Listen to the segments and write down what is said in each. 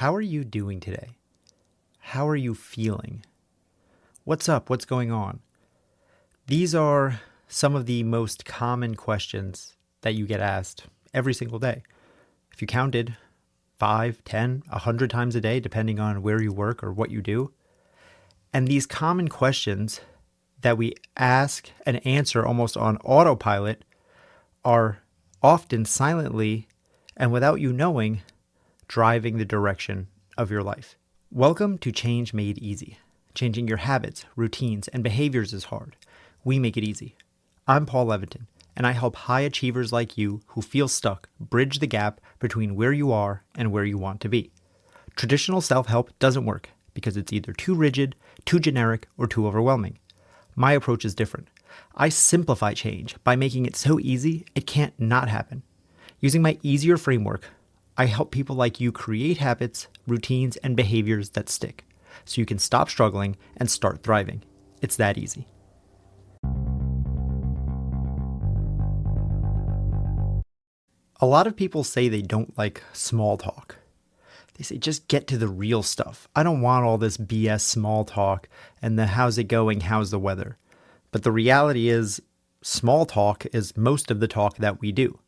How are you doing today? How are you feeling? What's up? What's going on? These are some of the most common questions that you get asked every single day. If you counted 5, 10, 100 times a day, depending on where you work or what you do. And these common questions that we ask and answer almost on autopilot are often silently and without you knowing, driving the direction of your life. Welcome to Change Made Easy. Changing your habits, routines, and behaviors is hard. We make it easy. I'm Paul Leviton, and I help high achievers like you who feel stuck bridge the gap between where you are and where you want to be. Traditional self-help doesn't work because it's either too rigid, too generic, or too overwhelming. My approach is different. I simplify change by making it so easy it can't not happen. Using my easier framework, I help people like you create habits, routines, and behaviors that stick, so you can stop struggling and start thriving. It's that easy. A lot of people say they don't like small talk. They say, just get to the real stuff. I don't want all this BS small talk and the how's it going, how's the weather. But the reality is, small talk is most of the talk that we do.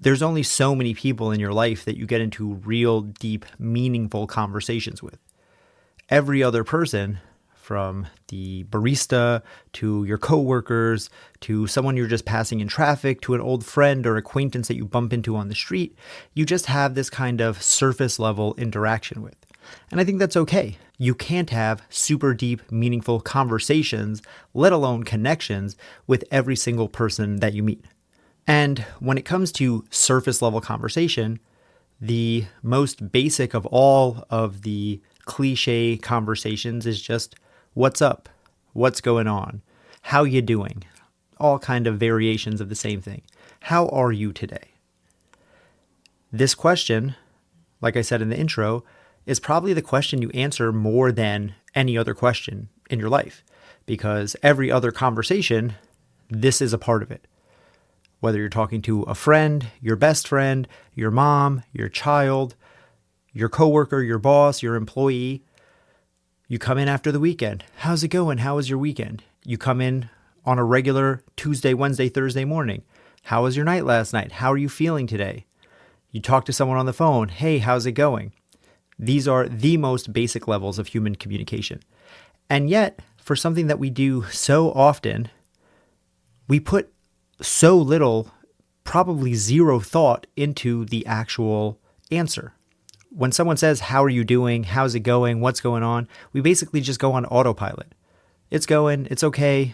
There's only so many people in your life that you get into real, deep, meaningful conversations with. Every other person, from the barista to your coworkers, to someone you're just passing in traffic, to an old friend or acquaintance that you bump into on the street, you just have this kind of surface level interaction with. And I think that's okay. You can't have super deep, meaningful conversations, let alone connections, with every single person that you meet. And when it comes to surface level conversation, the most basic of all of the cliche conversations is just, what's up? What's going on? How you doing? All kind of variations of the same thing. How are you today? This question, like I said in the intro, is probably the question you answer more than any other question in your life, because every other conversation, this is a part of it. Whether you're talking to a friend, your best friend, your mom, your child, your coworker, your boss, your employee, you come in after the weekend. How's it going? How was your weekend? You come in on a regular Tuesday, Wednesday, Thursday morning. How was your night last night? How are you feeling today? You talk to someone on the phone. Hey, how's it going? These are the most basic levels of human communication. And yet, for something that we do so often, we put so little, probably zero thought into the actual answer. When someone says, how are you doing? How's it going? What's going on? We basically just go on autopilot. It's going, it's okay,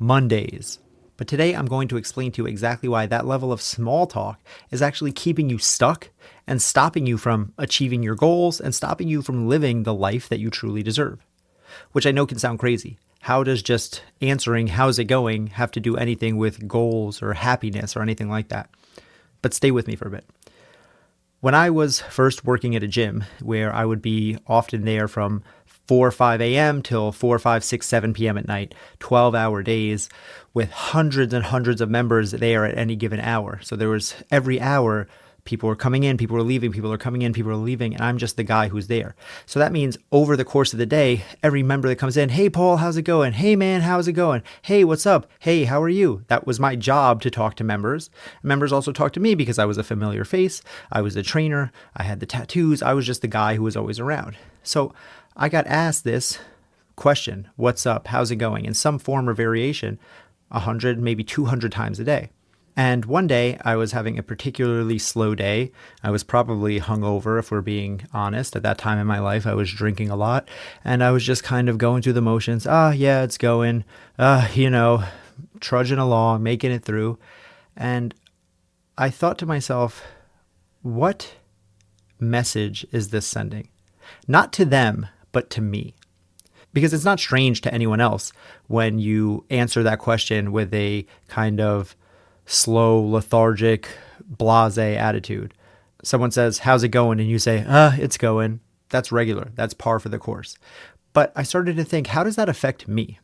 Mondays. But today I'm going to explain to you exactly why that level of small talk is actually keeping you stuck and stopping you from achieving your goals and stopping you from living the life that you truly deserve. Which I know can sound crazy. How does just answering how's it going have to do anything with goals or happiness or anything like that? But stay with me for a bit. When I was first working at a gym where I would be often there from 4 or 5 a.m. till 4, 5, 6, 7 p.m. at night, 12-hour days with hundreds and hundreds of members there at any given hour. So there was every hour, people were coming in, people were leaving, people are coming in, people are leaving, and I'm just the guy who's there. So that means over the course of the day, every member that comes in, hey, Paul, how's it going? Hey, man, how's it going? Hey, what's up? Hey, how are you? That was my job to talk to members. Members also talked to me because I was a familiar face. I was the trainer. I had the tattoos. I was just the guy who was always around. So I got asked this question, what's up? How's it going? In some form or variation, 100, maybe 200 times a day. And one day I was having a particularly slow day. I was probably hungover, if we're being honest. At that time in my life, I was drinking a lot and I was just kind of going through the motions. Yeah, it's going, trudging along, making it through. And I thought to myself, what message is this sending? Not to them, but to me. Because it's not strange to anyone else when you answer that question with a kind of slow, lethargic, blasé attitude. Someone says, how's it going? And you say, it's going. That's regular. That's par for the course. But I started to think, how does that affect me?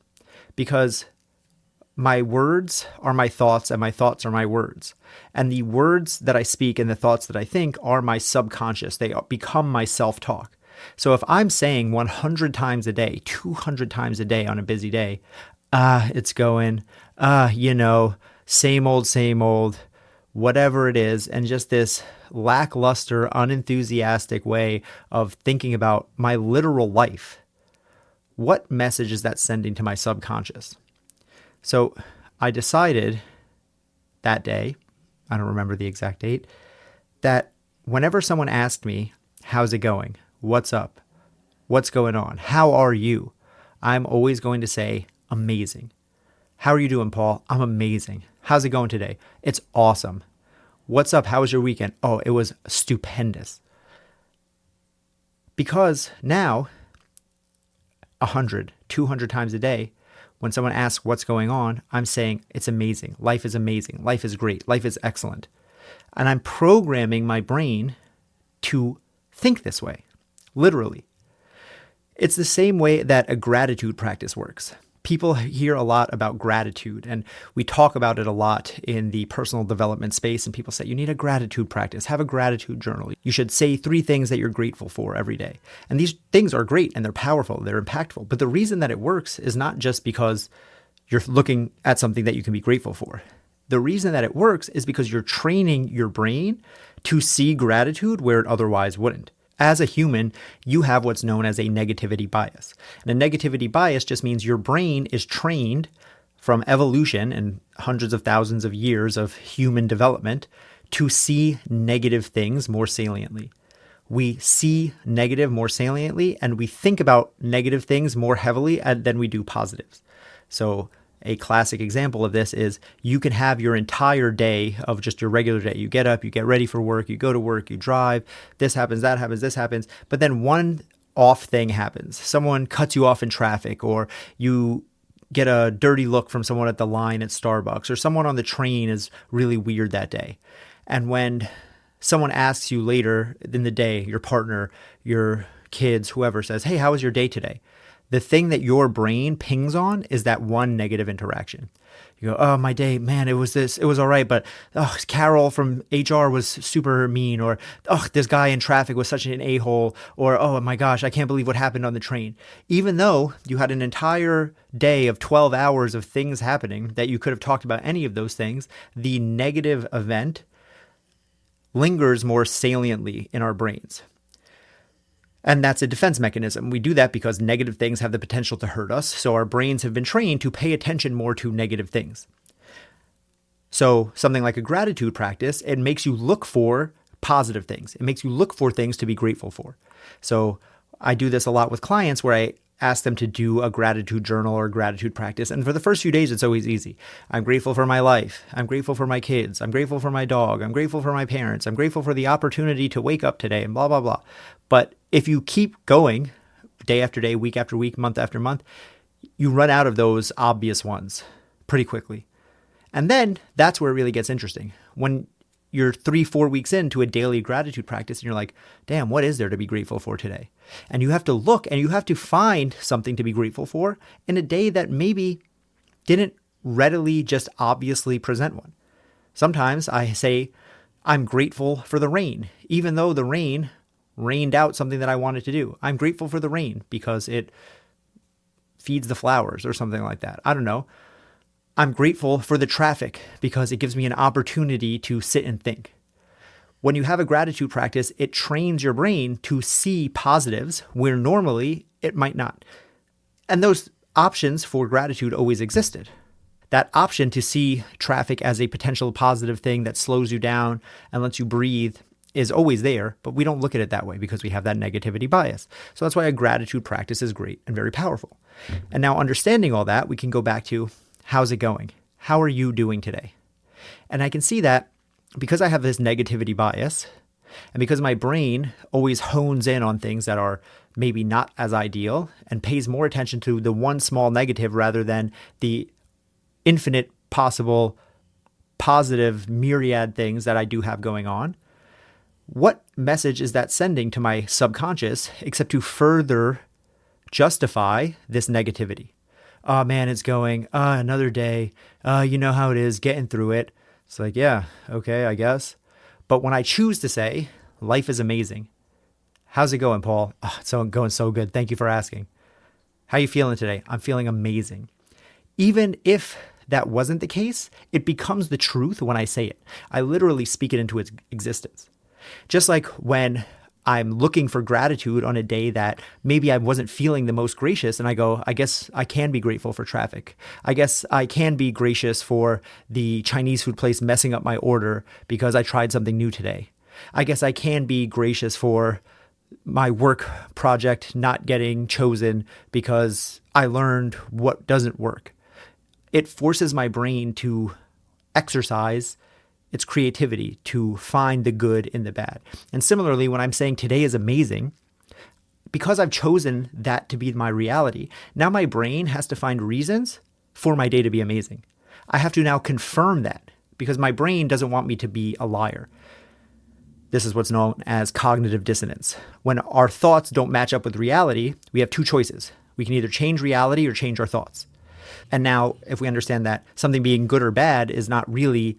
Because My words are my thoughts and my thoughts are my words. And the words that I speak and the thoughts that I think are my subconscious. They become my self-talk. So if I'm saying 100 times a day, 200 times a day on a busy day, it's going, same old, whatever it is, and just this lackluster, unenthusiastic way of thinking about my literal life, what message is that sending to my subconscious? So I decided that day, I don't remember the exact date, that whenever someone asked me, how's it going? What's up? What's going on? How are you? I'm always going to say, amazing. How are you doing, Paul? I'm amazing. How's it going today? It's awesome. What's up? How was your weekend? Oh, it was stupendous. Because now, 100, 200 times a day, when someone asks what's going on, I'm saying it's amazing. Life is amazing. Life is great. Life is excellent. And I'm programming my brain to think this way, literally. It's the same way that a gratitude practice works. People hear a lot about gratitude, and we talk about it a lot in the personal development space, and people say, you need a gratitude practice, have a gratitude journal. You should say 3 things that you're grateful for every day. And these things are great, and they're powerful, they're impactful. But the reason that it works is not just because you're looking at something that you can be grateful for. The reason that it works is because you're training your brain to see gratitude where it otherwise wouldn't. As a human, you have what's known as a negativity bias. And a negativity bias just means your brain is trained from evolution and hundreds of thousands of years of human development to see negative things more saliently. We see negative more saliently, and we think about negative things more heavily than we do positives. So a classic example of this is you can have your entire day of just your regular day. You get up, you get ready for work, you go to work, you drive, this happens, that happens, this happens. But then one off thing happens. Someone cuts you off in traffic, or you get a dirty look from someone at the line at Starbucks, or someone on the train is really weird that day. And when someone asks you later in the day, your partner, your kids, whoever says, hey, how was your day today? The thing that your brain pings on is that one negative interaction. You go, oh, my day, man, it was all right, but Carol from HR was super mean, or this guy in traffic was such an a-hole, or oh my gosh, I can't believe what happened on the train. Even though you had an entire day of 12 hours of things happening that you could have talked about any of those things, the negative event lingers more saliently in our brains. And that's a defense mechanism. We do that because negative things have the potential to hurt us. So our brains have been trained to pay attention more to negative things. So something like a gratitude practice, it makes you look for positive things. It makes you look for things to be grateful for. So I do this a lot with clients where I ask them to do a gratitude journal or a gratitude practice. And for the first few days, it's always easy. I'm grateful for my life. I'm grateful for my kids. I'm grateful for my dog. I'm grateful for my parents. I'm grateful for the opportunity to wake up today and blah, blah, blah. But if you keep going day after day, week after week, month after month, you run out of those obvious ones pretty quickly. And then that's where it really gets interesting. When you're 3-4 weeks into a daily gratitude practice and you're like, damn, what is there to be grateful for today? And you have to look and you have to find something to be grateful for in a day that maybe didn't readily just obviously present one. Sometimes I say, I'm grateful for the rain, even though the rain rained out something that I wanted to do. I'm grateful for the rain because it feeds the flowers or something like that. I don't know. I'm grateful for the traffic because it gives me an opportunity to sit and think. When you have a gratitude practice, it trains your brain to see positives where normally it might not. And those options for gratitude always existed. That option to see traffic as a potential positive thing that slows you down and lets you breathe is always there, but we don't look at it that way because we have that negativity bias. So that's why a gratitude practice is great and very powerful. And now understanding all that, we can go back to, how's it going? How are you doing today? And I can see that because I have this negativity bias and because my brain always hones in on things that are maybe not as ideal and pays more attention to the one small negative rather than the infinite possible positive myriad things that I do have going on. What message is that sending to my subconscious except to further justify this negativity? oh man, it's going, another day. You know how it is, getting through it. It's like, yeah, okay, I guess. But when I choose to say, life is amazing. How's it going, Paul? Oh, it's going so good. Thank you for asking. How you feeling today? I'm feeling amazing. Even if that wasn't the case, it becomes the truth when I say it. I literally speak it into its existence. Just like when I'm looking for gratitude on a day that maybe I wasn't feeling the most gracious, and I go, I guess I can be grateful for traffic. I guess I can be gracious for the Chinese food place messing up my order because I tried something new today. I guess I can be gracious for my work project not getting chosen because I learned what doesn't work. It forces my brain to exercise its creativity to find the good in the bad. And similarly, when I'm saying today is amazing, because I've chosen that to be my reality, now my brain has to find reasons for my day to be amazing. I have to now confirm that because my brain doesn't want me to be a liar. This is what's known as cognitive dissonance. When our thoughts don't match up with reality, we have two choices. We can either change reality or change our thoughts. And now, if we understand that something being good or bad is not really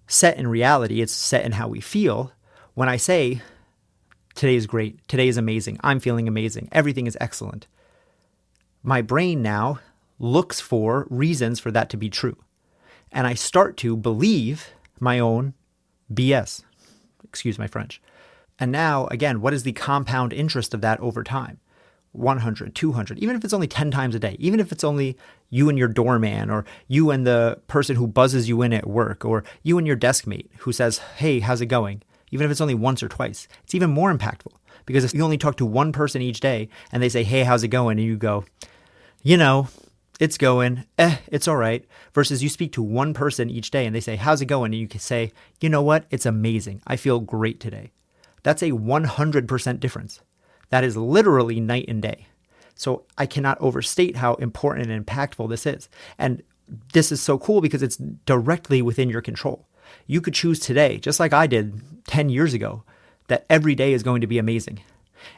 set in reality, it's set in how we feel. When I say, today is great, today is amazing, I'm feeling amazing, everything is excellent, my brain now looks for reasons for that to be true. And I start to believe my own BS. Excuse my French. And now, again, what is the compound interest of that over time? 100, 200, even if it's only 10 times a day, even if it's only you and your doorman or you and the person who buzzes you in at work or you and your desk mate who says, hey, how's it going? Even if it's only once or twice, it's even more impactful because if you only talk to one person each day and they say, hey, how's it going? And you go, you know, it's going, it's all right. Versus you speak to one person each day and they say, how's it going? And you can say, you know what? It's amazing. I feel great today. That's a 100% difference. That is literally night and day. So I cannot overstate how important and impactful this is. And this is so cool because it's directly within your control. You could choose today, just like I did 10 years ago, that every day is going to be amazing.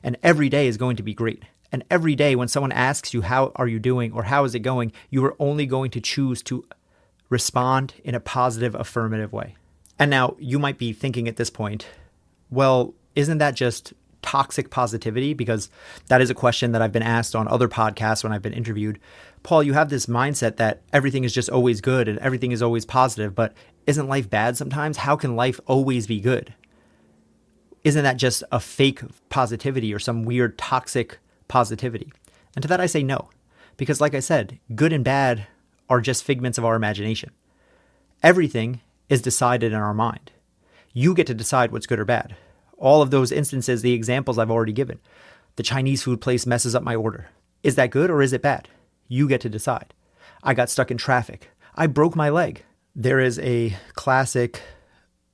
And every day is going to be great. And every day when someone asks you, how are you doing or how is it going, you are only going to choose to respond in a positive, affirmative way. And now you might be thinking at this point, well, isn't that just toxic positivity? Because that is a question that I've been asked on other podcasts when I've been interviewed. Paul, you have this mindset that everything is just always good and everything is always positive, but isn't life bad sometimes? How can life always be good? Isn't that just a fake positivity or some weird toxic positivity? And to that I say no, because like I said, good and bad are just figments of our imagination. Everything is decided in our mind. You get to decide what's good or bad. All of those instances, the examples I've already given. The Chinese food place messes up my order. Is that good or is it bad? You get to decide. I got stuck in traffic. I broke my leg. There is a classic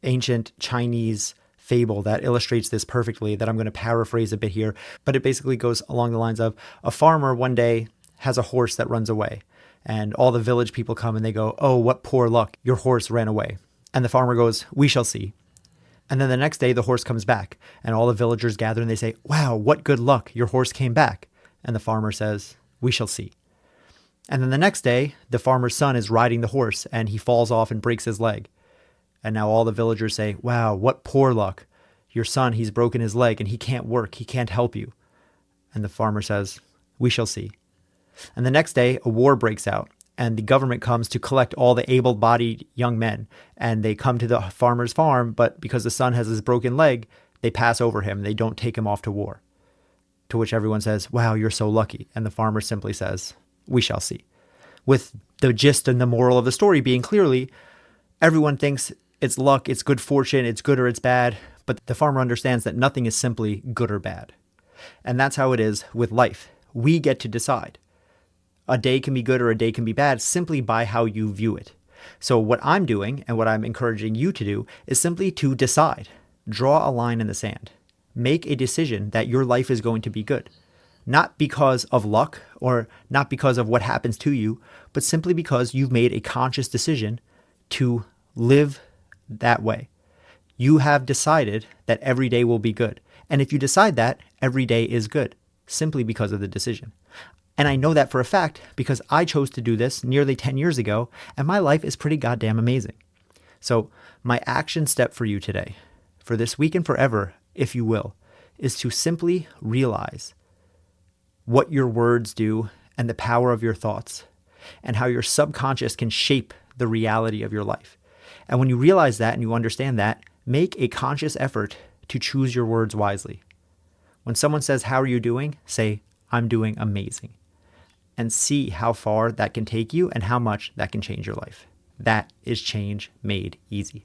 ancient Chinese fable that illustrates this perfectly that I'm going to paraphrase a bit here, but it basically goes along the lines of a farmer one day has a horse that runs away and all the village people come and they go, oh, what poor luck, your horse ran away. And the farmer goes, we shall see. And then the next day, the horse comes back and all the villagers gather and they say, wow, what good luck, your horse came back. And the farmer says, we shall see. And then the next day, the farmer's son is riding the horse and he falls off and breaks his leg. And now all the villagers say, wow, what poor luck. Your son, he's broken his leg and he can't work. He can't help you. And the farmer says, we shall see. And the next day, a war breaks out and the government comes to collect all the able-bodied young men. And they come to the farmer's farm, but because the son has his broken leg, they pass over him. They don't take him off to war. To which everyone says, wow, you're so lucky. And the farmer simply says, we shall see. With the gist and the moral of the story being clearly, everyone thinks it's luck, it's good fortune, it's good or it's bad. But the farmer understands that nothing is simply good or bad. And that's how it is with life. We get to decide. A day can be good or a day can be bad simply by how you view it. So what I'm doing and what I'm encouraging you to do is simply to decide. Draw a line in the sand. Make a decision that your life is going to be good. Not because of luck or not because of what happens to you, but simply because you've made a conscious decision to live that way. You have decided that every day will be good. And if you decide that, every day is good, simply because of the decision. And I know that for a fact because I chose to do this nearly 10 years ago, and my life is pretty goddamn amazing. So, my action step for you today, for this week and forever, if you will, is to simply realize what your words do and the power of your thoughts and how your subconscious can shape the reality of your life. And when you realize that and you understand that, make a conscious effort to choose your words wisely. When someone says, "How are you doing?" say, "I'm doing amazing." And see how far that can take you and how much that can change your life. That is change made easy.